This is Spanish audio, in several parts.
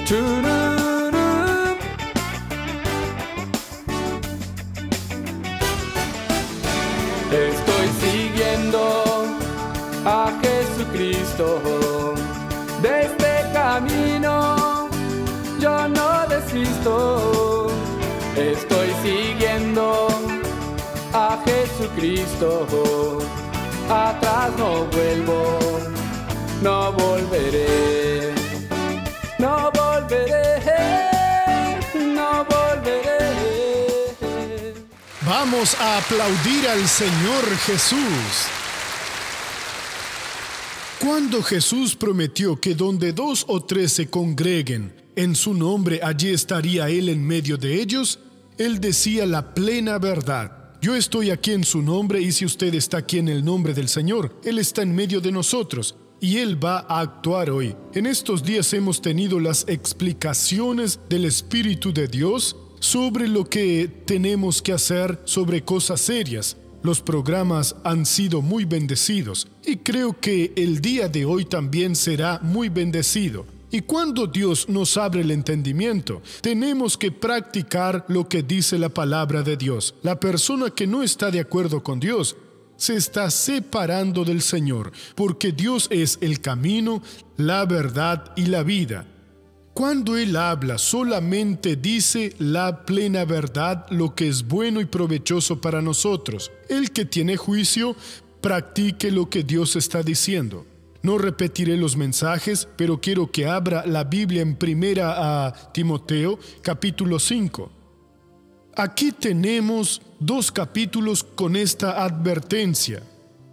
Chururú. Estoy siguiendo a Jesucristo. De este camino yo no desisto. Estoy siguiendo a Jesucristo. Atrás no vuelvo, no volveré, no volveré, no volveré. Vamos a aplaudir al Señor Jesús. Cuando Jesús prometió que donde 2 o 3 se congreguen en su nombre, allí estaría Él en medio de ellos, Él decía la plena verdad. Yo estoy aquí en su nombre, y si usted está aquí en el nombre del Señor, Él está en medio de nosotros y Él va a actuar hoy. En estos días hemos tenido las explicaciones del Espíritu de Dios sobre lo que tenemos que hacer sobre cosas serias. Los programas han sido muy bendecidos y creo que el día de hoy también será muy bendecido. Y cuando Dios nos abre el entendimiento, tenemos que practicar lo que dice la palabra de Dios. La persona que no está de acuerdo con Dios se está separando del Señor, porque Dios es el camino, la verdad y la vida. Cuando Él habla, solamente dice la plena verdad, lo que es bueno y provechoso para nosotros. El que tiene juicio, practique lo que Dios está diciendo. No repetiré los mensajes, pero quiero que abra la Biblia en 1 Timoteo, capítulo 5. Aquí tenemos 2 capítulos con esta advertencia.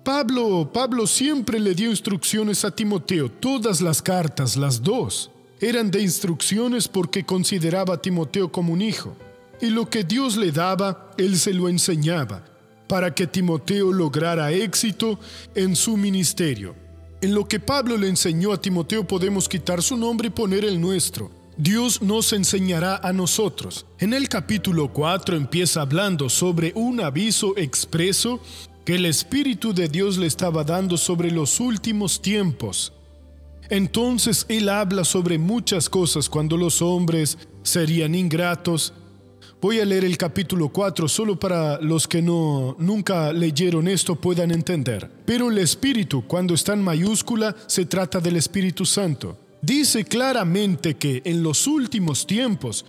Pablo siempre le dio instrucciones a Timoteo. Todas las cartas, las 2, eran de instrucciones porque consideraba a Timoteo como un hijo. Y lo que Dios le daba, él se lo enseñaba, para que Timoteo lograra éxito en su ministerio. En lo que Pablo le enseñó a Timoteo podemos quitar su nombre y poner el nuestro. Dios nos enseñará a nosotros. En el capítulo 4 empieza hablando sobre un aviso expreso que el Espíritu de Dios le estaba dando sobre los últimos tiempos. Entonces él habla sobre muchas cosas, cuando los hombres serían ingratos. Voy a leer el capítulo 4 solo para los que nunca leyeron esto puedan entender. Pero el Espíritu, cuando está en mayúscula, se trata del Espíritu Santo. Dice claramente que en los últimos tiempos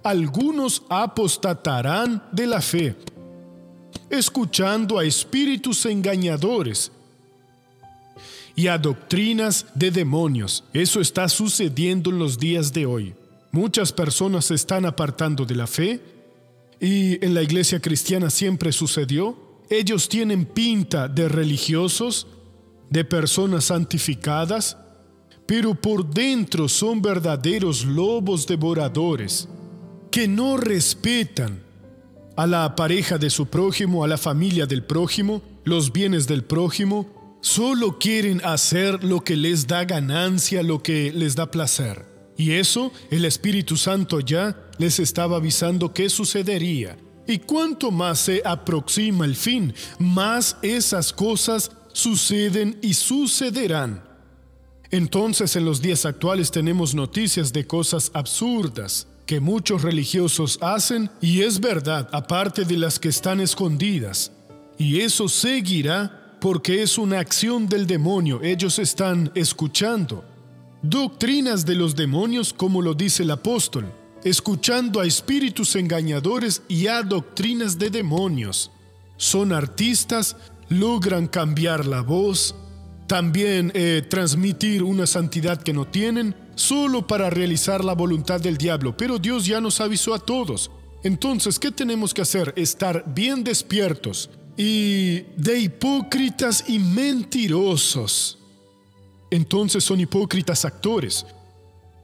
algunos apostatarán de la fe, escuchando a espíritus engañadores y a doctrinas de demonios. Eso está sucediendo en los días de hoy. Muchas personas se están apartando de la fe, y en la iglesia cristiana siempre sucedió. Ellos tienen pinta de religiosos, de personas santificadas, pero por dentro son verdaderos lobos devoradores que no respetan a la pareja de su prójimo, a la familia del prójimo, los bienes del prójimo. Solo quieren hacer lo que les da ganancia, lo que les da placer. Y eso el Espíritu Santo ya les estaba avisando que sucedería. Y cuanto más se aproxima el fin, más esas cosas suceden y sucederán. Entonces, en los días actuales tenemos noticias de cosas absurdas que muchos religiosos hacen, y es verdad, aparte de las que están escondidas. Y eso seguirá porque es una acción del demonio. Ellos están escuchando doctrinas de los demonios, como lo dice el apóstol, escuchando a espíritus engañadores y a doctrinas de demonios. Son artistas, logran cambiar la voz, también transmitir una santidad que no tienen, solo para realizar la voluntad del diablo. Pero Dios ya nos avisó a todos. Entonces, ¿qué tenemos que hacer? Estar bien despiertos y de hipócritas y mentirosos. Entonces son hipócritas actores.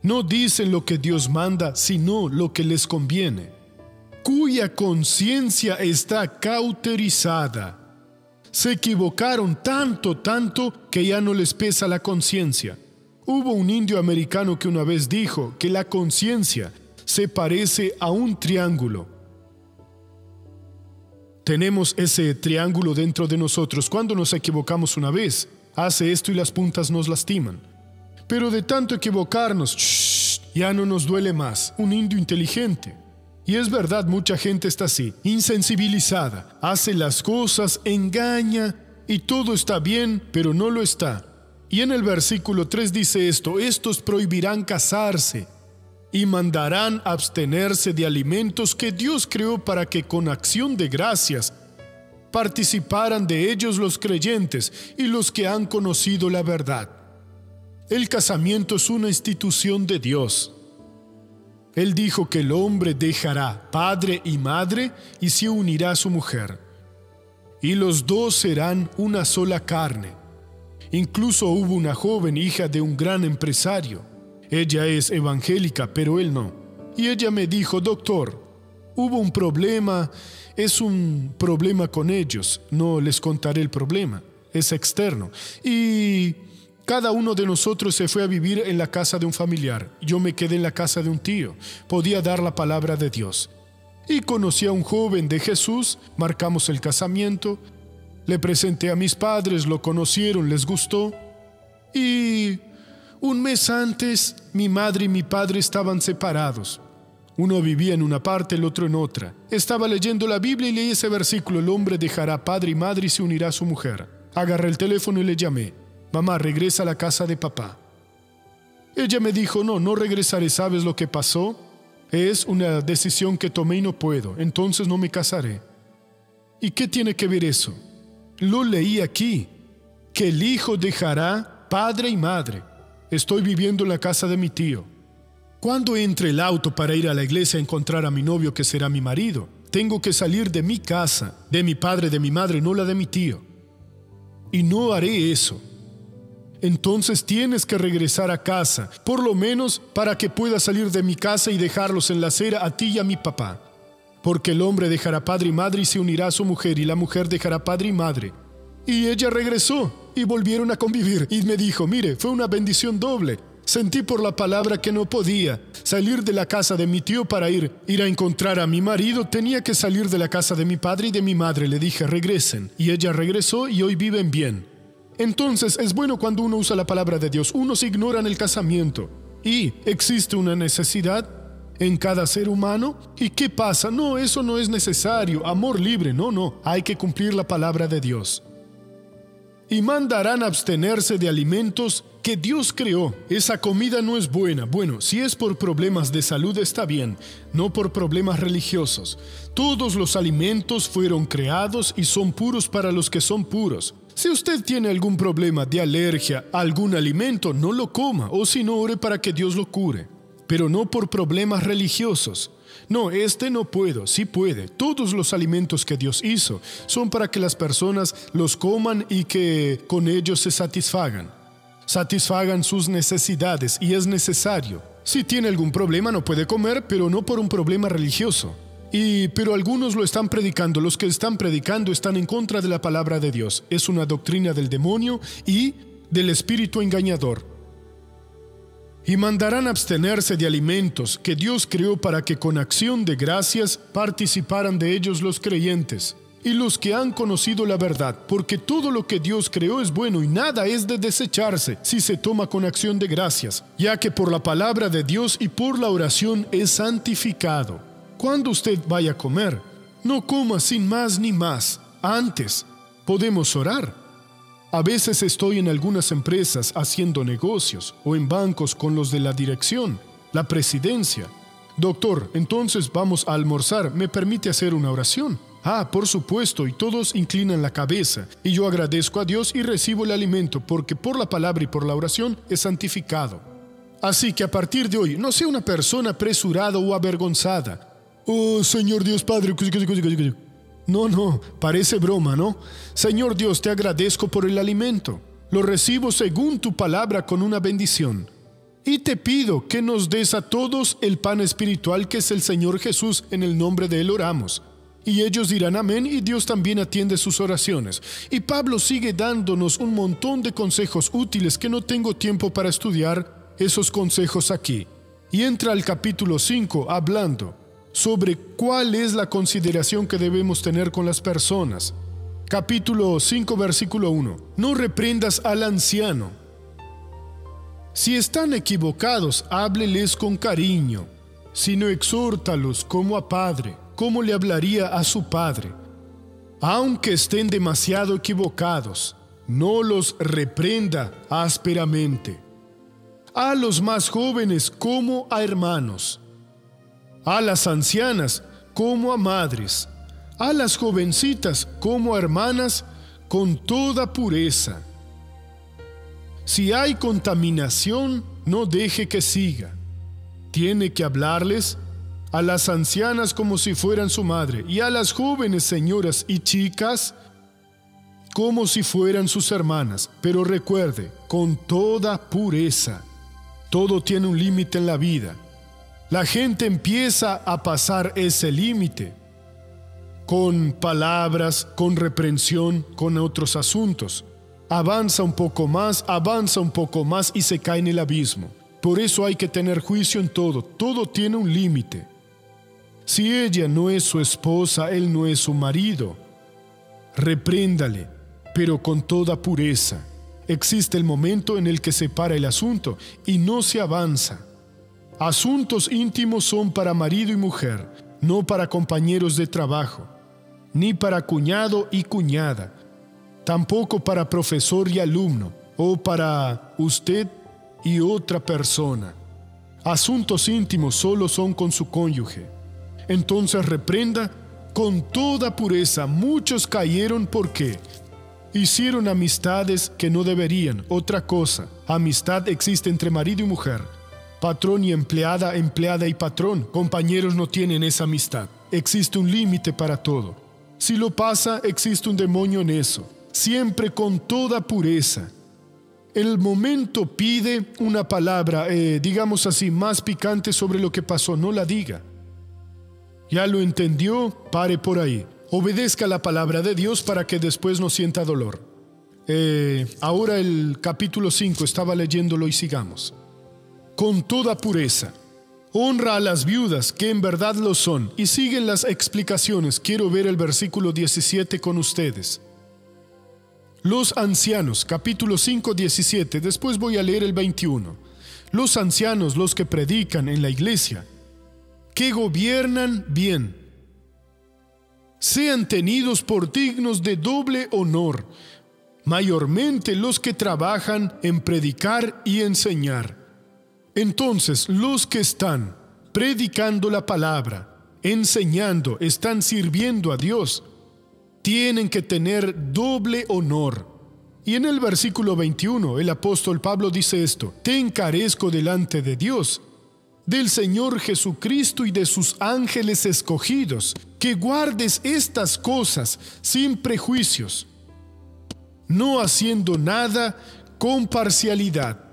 No dicen lo que Dios manda, sino lo que les conviene, cuya conciencia está cauterizada. Se equivocaron tanto que ya no les pesa la conciencia. Hubo un indio americano que una vez dijo que la conciencia se parece a un triángulo. Tenemos ese triángulo dentro de nosotros. Cuando nos equivocamos una vez, hace esto y las puntas nos lastiman. Pero de tanto equivocarnos, Ya no nos duele más. Un indio inteligente. Y es verdad, mucha gente está así, insensibilizada. Hace las cosas, engaña y todo está bien, pero no lo está. Y en el versículo 3 dice esto: estos prohibirán casarse y mandarán abstenerse de alimentos que Dios creó para que con acción de gracias participaran de ellos los creyentes y los que han conocido la verdad. El casamiento es una institución de Dios. Él dijo que el hombre dejará padre y madre y se unirá a su mujer, y los dos serán una sola carne. Incluso hubo una joven hija de un gran empresario. Ella es evangélica, pero él no. Y ella me dijo: doctor, hubo un problema, es un problema con ellos. No les contaré el problema, es externo. Y cada uno de nosotros se fue a vivir en la casa de un familiar. Yo me quedé en la casa de un tío. Podía dar la palabra de Dios. Y conocí a un joven de Jesús, marcamos el casamiento, le presenté a mis padres, lo conocieron, les gustó. Y un mes antes, mi madre y mi padre estaban separados. Uno vivía en una parte, el otro en otra. Estaba leyendo la Biblia y leí ese versículo: el hombre dejará padre y madre y se unirá a su mujer. Agarré el teléfono y le llamé: mamá, regresa a la casa de papá. Ella me dijo: no regresaré. ¿Sabes lo que pasó? Es una decisión que tomé y no puedo, entonces no me casaré. ¿Y qué tiene que ver eso? Lo leí aquí, que el hijo dejará padre y madre. Estoy viviendo en la casa de mi tío. Cuando entre el auto para ir a la iglesia a encontrar a mi novio, que será mi marido, tengo que salir de mi casa, de mi padre, de mi madre, no la de mi tío. Y no haré eso. Entonces tienes que regresar a casa, por lo menos para que pueda salir de mi casa y dejarlos en la acera a ti y a mi papá. Porque el hombre dejará padre y madre y se unirá a su mujer, y la mujer dejará padre y madre. Y ella regresó y volvieron a convivir. Y me dijo: mire, fue una bendición doble. Sentí por la palabra que no podía salir de la casa de mi tío para ir a encontrar a mi marido. Tenía que salir de la casa de mi padre y de mi madre. Le dije: regresen. Y ella regresó y hoy viven bien. Entonces es bueno cuando uno usa la palabra de Dios. Unos ignoran el casamiento y existe una necesidad en cada ser humano. ¿Y qué pasa? No, eso no es necesario. Amor libre, no. Hay que cumplir la palabra de Dios. Y mandarán abstenerse de alimentos que Dios creó. Esa comida no es buena. Bueno, si es por problemas de salud está bien, no por problemas religiosos. Todos los alimentos fueron creados y son puros para los que son puros. Si usted tiene algún problema de alergia a algún alimento, no lo coma, o si no, ore para que Dios lo cure. Pero no por problemas religiosos. No, no puedo, sí puede. Todos los alimentos que Dios hizo son para que las personas los coman y que con ellos se satisfagan sus necesidades, y es necesario. Si tiene algún problema no puede comer, pero no por un problema religioso. Pero algunos lo están predicando. Los que están predicando están en contra de la palabra de Dios. Es una doctrina del demonio y del espíritu engañador. Y mandarán abstenerse de alimentos que Dios creó para que con acción de gracias participaran de ellos los creyentes y los que han conocido la verdad, porque todo lo que Dios creó es bueno y nada es de desecharse si se toma con acción de gracias, ya que por la palabra de Dios y por la oración es santificado. Cuando usted vaya a comer, no coma sin más ni más. Antes, podemos orar. A veces estoy en algunas empresas haciendo negocios o en bancos con los de la dirección, la presidencia. Doctor, entonces vamos a almorzar. ¿Me permite hacer una oración? Por supuesto, y todos inclinan la cabeza. Y yo agradezco a Dios y recibo el alimento, porque por la palabra y por la oración es santificado. Así que a partir de hoy, no sea una persona apresurada o avergonzada. Oh, Señor Dios Padre. No, parece broma, ¿no? Señor Dios, te agradezco por el alimento. Lo recibo según tu palabra con una bendición. Y te pido que nos des a todos el pan espiritual que es el Señor Jesús. En el nombre de Él oramos. Y ellos dirán amén, y Dios también atiende sus oraciones. Y Pablo sigue dándonos un montón de consejos útiles que no tengo tiempo para estudiar esos consejos aquí. Y entra al capítulo 5 hablando sobre cuál es la consideración que debemos tener con las personas. Capítulo 5, versículo 1. No reprendas al anciano, Si están equivocados, hábleles con cariño, sino exhórtalos como a padre, como le hablaría a su padre. Aunque estén demasiado equivocados, no los reprenda ásperamente. A los más jóvenes como a hermanos, a las ancianas como a madres, a las jovencitas como a hermanas con toda pureza. Si hay contaminación, no deje que siga. Tiene que hablarles a las ancianas como si fueran su madre y a las jóvenes señoras y chicas como si fueran sus hermanas. Pero recuerde, con toda pureza. Todo tiene un límite en la vida. La gente empieza a pasar ese límite con palabras, con reprensión, con otros asuntos. Avanza un poco más y se cae en el abismo. Por eso hay que tener juicio en todo. Todo tiene un límite. Si ella no es su esposa, él no es su marido, repréndale, pero con toda pureza. Existe el momento en el que se para el asunto y no se avanza. Asuntos íntimos son para marido y mujer, no para compañeros de trabajo, ni para cuñado y cuñada, tampoco para profesor y alumno, o para usted y otra persona. Asuntos íntimos solo son con su cónyuge. Entonces reprenda con toda pureza. Muchos cayeron porque hicieron amistades que no deberían. Otra cosa, amistad existe entre marido y mujer, patrón y empleada, empleada y patrón. Compañeros no tienen esa amistad. Existe un límite para todo. Si lo pasa, existe un demonio en eso. Siempre con toda pureza. El momento pide una palabra, digamos así, más picante sobre lo que pasó. No la diga. ¿Ya lo entendió? Pare por ahí. Obedezca la palabra de Dios para que después no sienta dolor. Ahora el capítulo 5, estaba leyéndolo y sigamos. Con toda pureza. Honra a las viudas, que en verdad lo son. Y siguen las explicaciones. Quiero ver el versículo 17 con ustedes. Los ancianos, capítulo 5, 17. Después voy a leer el 21. Los ancianos, los que predican en la iglesia, que gobiernan bien, sean tenidos por dignos de doble honor, mayormente los que trabajan en predicar y enseñar. Entonces, los que están predicando la palabra, enseñando, están sirviendo a Dios, tienen que tener doble honor. Y en el versículo 21, el apóstol Pablo dice esto: te encarezco delante de Dios, del Señor Jesucristo y de sus ángeles escogidos, que guardes estas cosas sin prejuicios, no haciendo nada con parcialidad.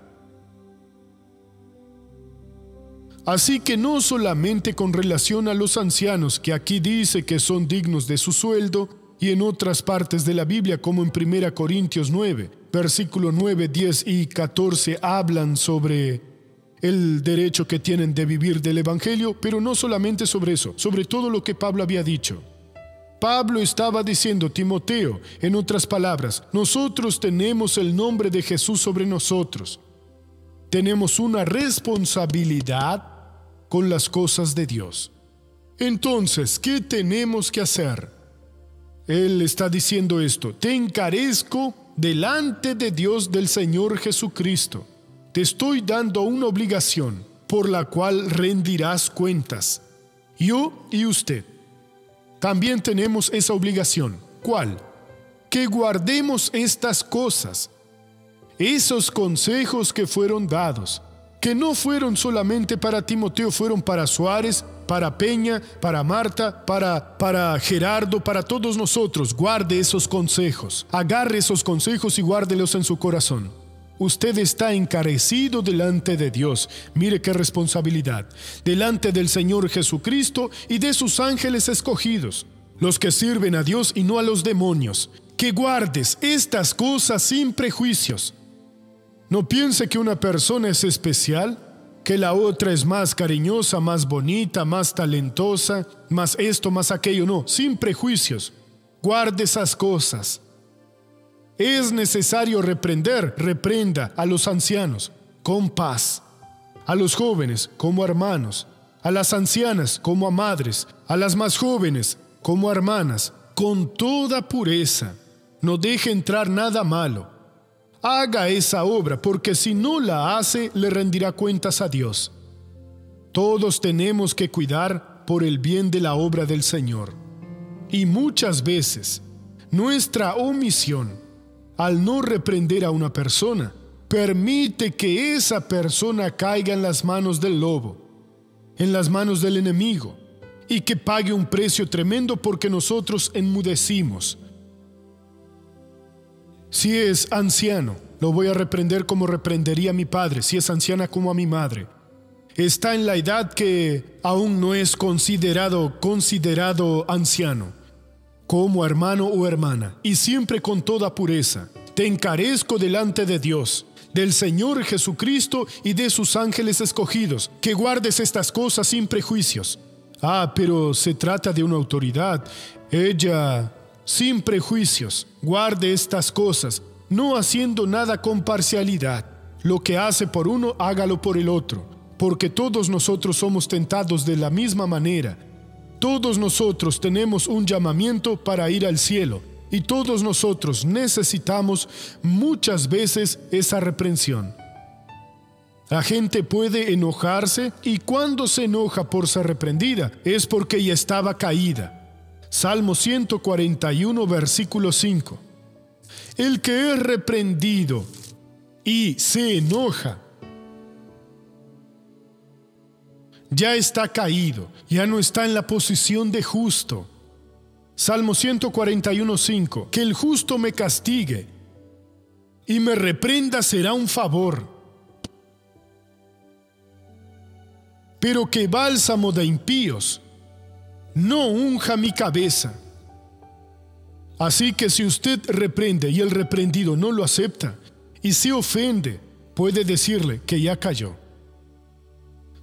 Así que no solamente con relación a los ancianos, que aquí dice que son dignos de su sueldo, y en otras partes de la Biblia, como en 1 Corintios 9, versículo 9, 10 y 14, hablan sobre el derecho que tienen de vivir del Evangelio, pero no solamente sobre eso, sobre todo lo que Pablo había dicho. Pablo estaba diciendo, Timoteo, en otras palabras, nosotros tenemos el nombre de Jesús sobre nosotros. Tenemos una responsabilidad con las cosas de Dios. Entonces, ¿qué tenemos que hacer? Él está diciendo esto: te encarezco delante de Dios, del Señor Jesucristo. Te estoy dando una obligación por la cual rendirás cuentas. Yo y usted también tenemos esa obligación. ¿Cuál? Que guardemos estas cosas, esos consejos que fueron dados, que no fueron solamente para Timoteo, fueron para Suárez, para Peña, para Marta, para Gerardo, para todos nosotros. Guarde esos consejos, agarre esos consejos y guárdelos en su corazón. Usted está encarecido delante de Dios. Mire qué responsabilidad. Delante del Señor Jesucristo y de sus ángeles escogidos, los que sirven a Dios y no a los demonios. Que guardes estas cosas sin prejuicios. No piense que una persona es especial, que la otra es más cariñosa, más bonita, más talentosa, más esto, más aquello. No, sin prejuicios. Guarde esas cosas. Es necesario reprender, reprenda a los ancianos con paz, a los jóvenes como hermanos, a las ancianas como a madres, a las más jóvenes como a hermanas, con toda pureza. No deje entrar nada malo. Haga esa obra, porque si no la hace, le rendirá cuentas a Dios. Todos tenemos que cuidar por el bien de la obra del Señor. Y muchas veces, nuestra omisión, al no reprender a una persona, permite que esa persona caiga en las manos del lobo, en las manos del enemigo, y que pague un precio tremendo porque nosotros enmudecimos. Si es anciano, lo voy a reprender como reprendería a mi padre. Si es anciana, como a mi madre. Está en la edad que aún no es considerado anciano, como hermano o hermana, y siempre con toda pureza. Te encarezco delante de Dios, del Señor Jesucristo y de sus ángeles escogidos, que guardes estas cosas sin prejuicios. Pero se trata de una autoridad. Ella, sin prejuicios, guarde estas cosas, no haciendo nada con parcialidad. Lo que hace por uno, hágalo por el otro, porque todos nosotros somos tentados de la misma manera. Todos nosotros tenemos un llamamiento para ir al cielo, y todos nosotros necesitamos muchas veces esa reprensión. La gente puede enojarse, y cuando se enoja por ser reprendida es porque ya estaba caída. Salmo 141, versículo 5. El que es reprendido y se enoja, ya está caído, ya no está en la posición de justo. Salmo 141, 5. Que el justo me castigue y me reprenda será un favor, pero que bálsamo de impíos no unja mi cabeza. Así que si usted reprende y el reprendido no lo acepta y se ofende, puede decirle que ya cayó.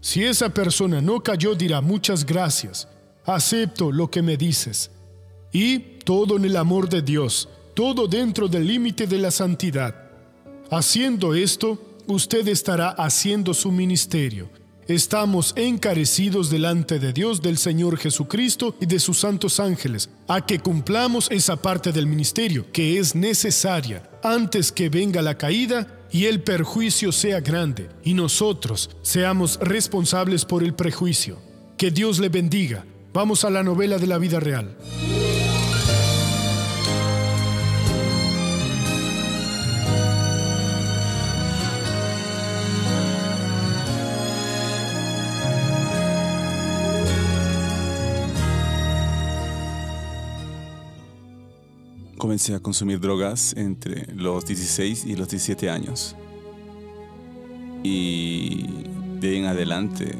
Si esa persona no cayó, dirá: muchas gracias, acepto lo que me dices. Y todo en el amor de Dios, todo dentro del límite de la santidad. Haciendo esto, usted estará haciendo su ministerio. Estamos encarecidos delante de Dios, del Señor Jesucristo y de sus santos ángeles, a que cumplamos esa parte del ministerio que es necesaria antes que venga la caída y el perjuicio sea grande y nosotros seamos responsables por el prejuicio. Que Dios le bendiga. Vamos a la novela de la vida real. Comencé a consumir drogas entre los 16 y los 17 años. Y de ahí en adelante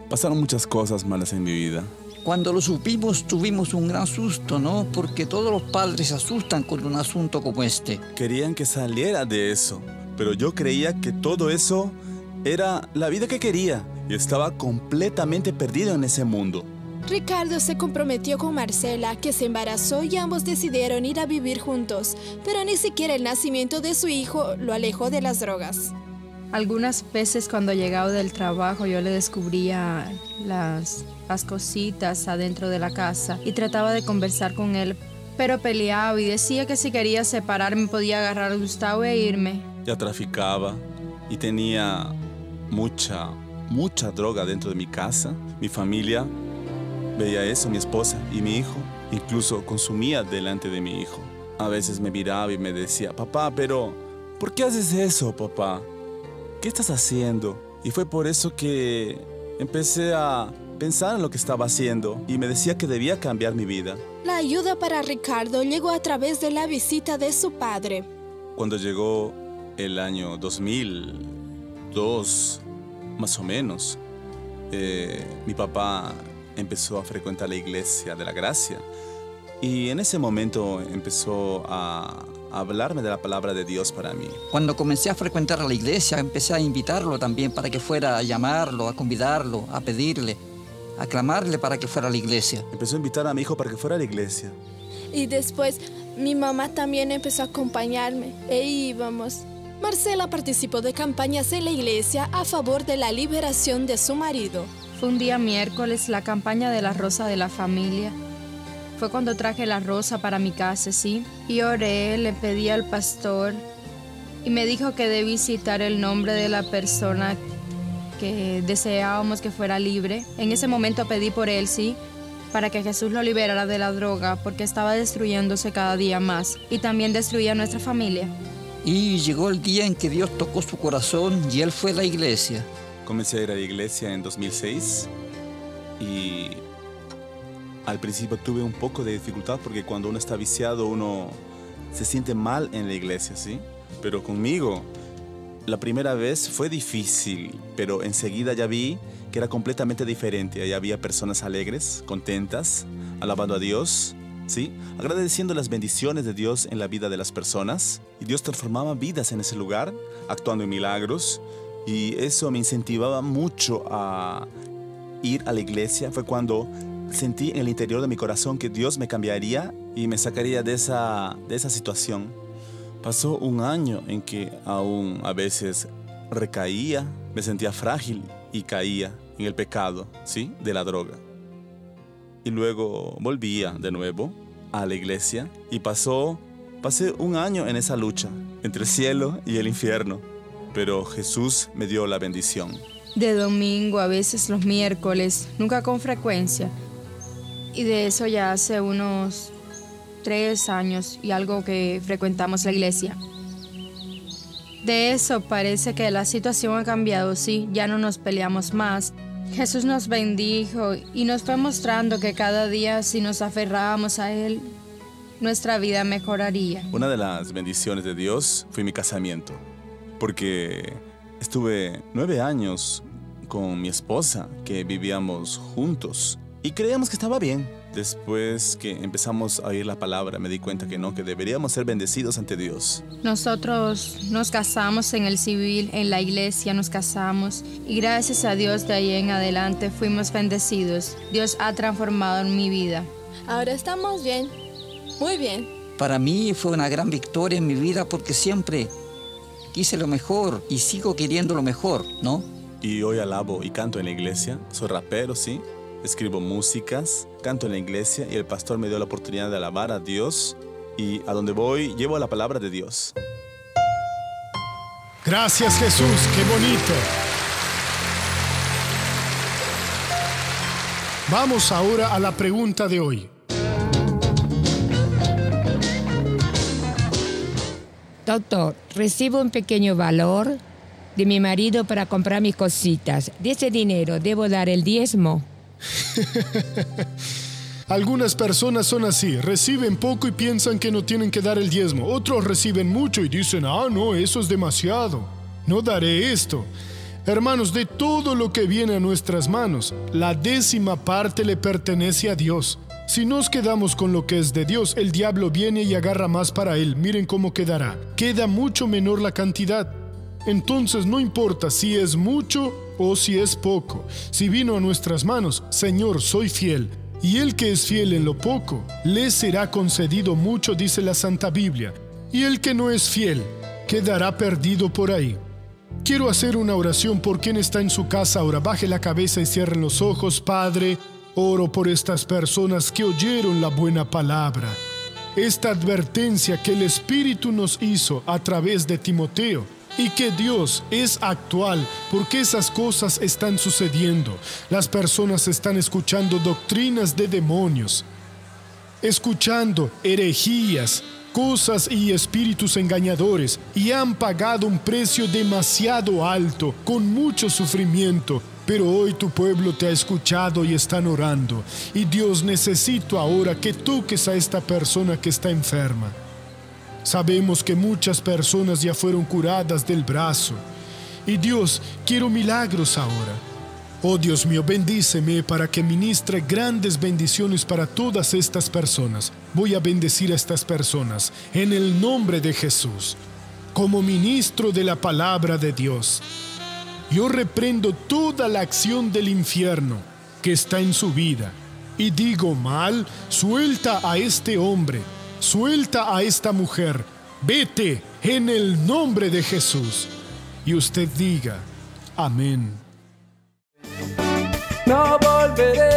pasaron muchas cosas malas en mi vida. Cuando lo supimos tuvimos un gran susto, ¿no? Porque todos los padres se asustan con un asunto como este. Querían que saliera de eso, pero yo creía que todo eso era la vida que quería y estaba completamente perdido en ese mundo. Ricardo se comprometió con Marcela, que se embarazó y ambos decidieron ir a vivir juntos, pero ni siquiera el nacimiento de su hijo lo alejó de las drogas. Algunas veces cuando llegaba del trabajo yo le descubría las cositas adentro de la casa y trataba de conversar con él, pero peleaba y decía que si quería separarme podía agarrar a Gustavo e irme. Ya traficaba y tenía mucha droga dentro de mi casa. Mi familia veía eso, mi esposa y mi hijo. Incluso consumía delante de mi hijo. A veces me miraba y me decía: papá, pero ¿por qué haces eso, papá? ¿Qué estás haciendo? Y fue por eso que empecé a pensar en lo que estaba haciendo y me decía que debía cambiar mi vida. La ayuda para Ricardo llegó a través de la visita de su padre. Cuando llegó el año 2002, más o menos, mi papá empezó a frecuentar la iglesia de la Gracia y en ese momento empezó a hablarme de la palabra de Dios para mí. Cuando comencé a frecuentar la iglesia, empecé a invitarlo también para que fuera, a llamarlo, a convidarlo, a pedirle, a clamarle para que fuera a la iglesia. Empezó a invitar a mi hijo para que fuera a la iglesia. Y después mi mamá también empezó a acompañarme e íbamos. Marcela participó de campañas en la iglesia a favor de la liberación de su marido. Fue un día miércoles, la campaña de la rosa de la familia. Fue cuando traje la rosa para mi casa, ¿sí? Y oré, le pedí al pastor y me dijo que debí citar el nombre de la persona que deseábamos que fuera libre. En ese momento pedí por él, ¿sí? Para que Jesús lo liberara de la droga, porque estaba destruyéndose cada día más y también destruía a nuestra familia. Y llegó el día en que Dios tocó su corazón y él fue a la iglesia. Comencé a ir a la iglesia en 2006 y al principio tuve un poco de dificultad porque cuando uno está viciado uno se siente mal en la iglesia, ¿sí? Pero conmigo la primera vez fue difícil, pero enseguida ya vi que era completamente diferente. Allá había personas alegres, contentas, alabando a Dios, ¿sí? Agradeciendo las bendiciones de Dios en la vida de las personas. Y Dios transformaba vidas en ese lugar, actuando en milagros. Y eso me incentivaba mucho a ir a la iglesia. Fue cuando sentí en el interior de mi corazón que Dios me cambiaría y me sacaría de esa situación. Pasó un año en que aún a veces recaía, me sentía frágil y caía en el pecado, ¿sí? De la droga. Y luego volvía de nuevo a la iglesia y pasé un año en esa lucha entre el cielo y el infierno. Pero Jesús me dio la bendición. De domingo, a veces los miércoles, nunca con frecuencia. Y de eso ya hace unos 3 años y algo que frecuentamos la iglesia. De eso parece que la situación ha cambiado, sí, ya no nos peleamos más. Jesús nos bendijo y nos fue mostrando que cada día si nos aferrábamos a Él, nuestra vida mejoraría. Una de las bendiciones de Dios fue mi casamiento, porque estuve 9 años con mi esposa, que vivíamos juntos y creíamos que estaba bien. Después que empezamos a oír la palabra, me di cuenta que no, que deberíamos ser bendecidos ante Dios. Nosotros nos casamos en el civil, en la iglesia nos casamos y gracias a Dios de ahí en adelante fuimos bendecidos. Dios ha transformado en mi vida. Ahora estamos bien, muy bien. Para mí fue una gran victoria en mi vida porque siempre quise lo mejor y sigo queriendo lo mejor, ¿no? Y hoy alabo y canto en la iglesia, soy rapero, ¿sí? Escribo músicas, canto en la iglesia y el pastor me dio la oportunidad de alabar a Dios y a donde voy llevo la palabra de Dios. Gracias, Jesús, qué bonito. Vamos ahora a la pregunta de hoy. Doctor, recibo un pequeño valor de mi marido para comprar mis cositas. ¿De ese dinero debo dar el diezmo? Algunas personas son así, reciben poco y piensan que no tienen que dar el diezmo. Otros reciben mucho y dicen, no, eso es demasiado, no daré esto. Hermanos, de todo lo que viene a nuestras manos, la 10ª parte le pertenece a Dios. Si nos quedamos con lo que es de Dios, el diablo viene y agarra más para él. Miren cómo quedará. Queda mucho menor la cantidad. Entonces no importa si es mucho o si es poco. Si vino a nuestras manos, Señor, soy fiel. Y el que es fiel en lo poco, le será concedido mucho, dice la Santa Biblia. Y el que no es fiel, quedará perdido por ahí. Quiero hacer una oración por quien está en su casa ahora. Baje la cabeza y cierren los ojos. Padre, oro por estas personas que oyeron la buena palabra. Esta advertencia que el Espíritu nos hizo a través de Timoteo. Y que Dios es actual porque esas cosas están sucediendo. Las personas están escuchando doctrinas de demonios, escuchando herejías, cosas y espíritus engañadores y han pagado un precio demasiado alto, con mucho sufrimiento. Pero hoy tu pueblo te ha escuchado y están orando. Y Dios, necesito ahora que toques a esta persona que está enferma. Sabemos que muchas personas ya fueron curadas del brazo. Y Dios, quiero milagros ahora. Oh Dios mío, bendíceme para que ministre grandes bendiciones para todas estas personas. Voy a bendecir a estas personas en el nombre de Jesús. Como ministro de la palabra de Dios, yo reprendo toda la acción del infierno que está en su vida. Y digo, mal, suelta a este hombre. Suelta a esta mujer, vete en el nombre de Jesús. Y usted diga, amén. No volveré